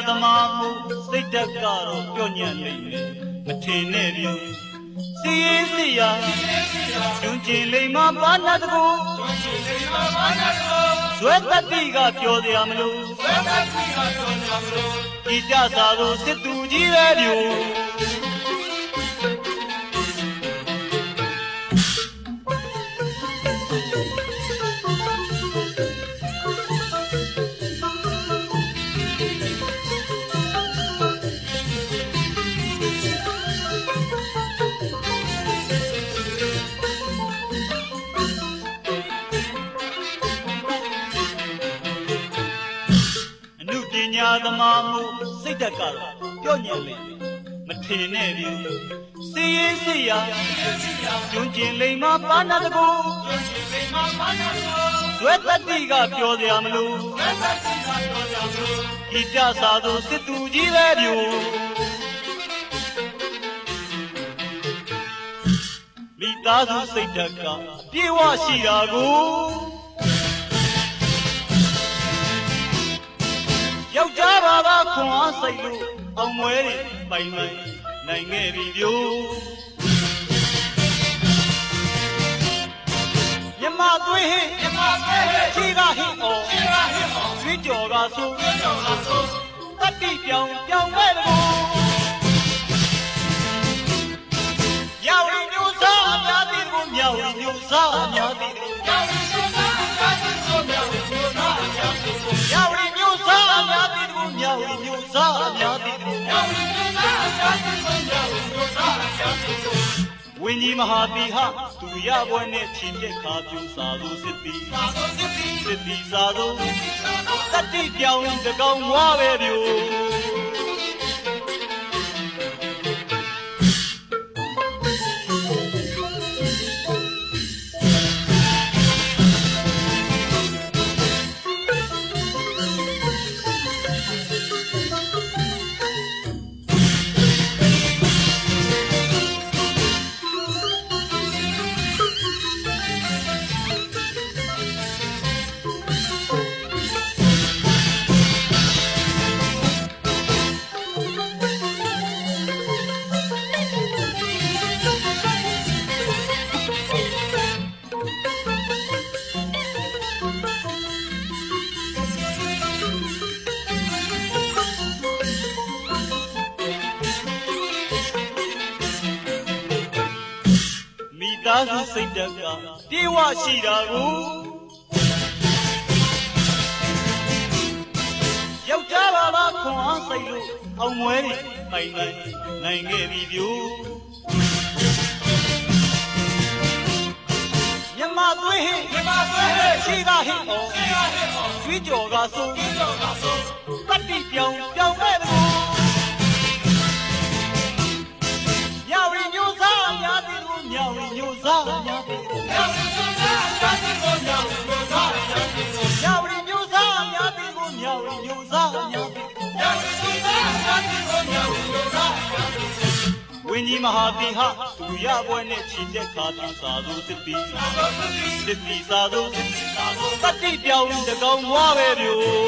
သမားမှုစိတ်ဓာတ်ကတော့ပြောညံ့နေမယ်မထင်နဲ့ဗျူစီရင်စီရကျွန်းကျင်လိမ္မာပါဏတ်ကိုဇွဲတတိကပြောစရာမလိုဒီကြစာသို့စစ်သူကြီးပဲဗျူညာသမားမှုစိတ်ဓာတ်ကတော့ပြောညံ့နေမထင်နဲ့ဗျူစီရင်စီရကျွန်းကျင်လိမ္မာပါဏတ်ကိုဇွဲတတိကပြောစရာမလိုဒီကြစာသို့စစ်သူကြီးပဲဗျူမိသားစုစိတ်ဓာတ်ကပြေဝရှိတာကိုယောက်ျားဘာသာခွန်အားစိတ်လို့အောင်မွဲတွေပိုင်ပိုင်နိုင်ခဲ့ပြီဗျို့မြမသွေးဟိခြေကဟိအော်ကျွေးကြော်ကဆိုတတိပြောင်မဲ့တကူမြောက်ရီမျိုးစားအများသည်ကိုမြောက်ရီမျိုးစားအများသည်ကိုမြောက်ရီမျိုးစားအများသည်ကိုမြောက်ရီမျိုးစားအများသည်ကိုမြောက်ရီမျိုးစားအများသည်ကိုမြောက်ရီမျိုးစားအများသည်ကိုမြောက်ရီမျိုးစားအများသည်ကိုမြောက်ရီမျိုးစားအများသည်ကိုဝင်းကြီးမဟာတိဟသူရပွဲနဲ့ချင်းပြက်ခါပြူစာသူစစ်တီစာသူတတိပြောင်တကောင်ဝါပဲဗျိုသားစုစိတ်ဓာတ်ကပြေဝရှိတာကိုယောက်ျားဘာသာခွန်အားစိတ်လို့အောင်မွဲတွေပိုင်ပိုင်နိုင်ခဲ့ပြီဗျို့မြမသွေးဟိခြေကဟိအော်ကျွေးကြော်ကဆိုတတိပြောင်မဲ့တကူမြောက်ရီမျိုးစားအများသည်ကိုမြောက်ရီမျိုးစားအများသည်ကိုမြောက်ရီမျိုးစားအများသည်ကိုမြောက်ရီမျိုးစားအများသည်ကိုမြောက်ရီမျိုးစားအများသည်ကိုမြောက်ရီမျိုးစားအများသည်ကိုမြောက်ရီမျိုးစားအများသည်ကိုမြောက်ရီမျိုးစားအများသည်ကိုဝင်းကြီးမဟာတိဟသူရပွဲနဲ့ချီတက်ခါပြူစာသူစစ်တီစာသူတတိပြောင်တကောင်ဝါပဲဗျို့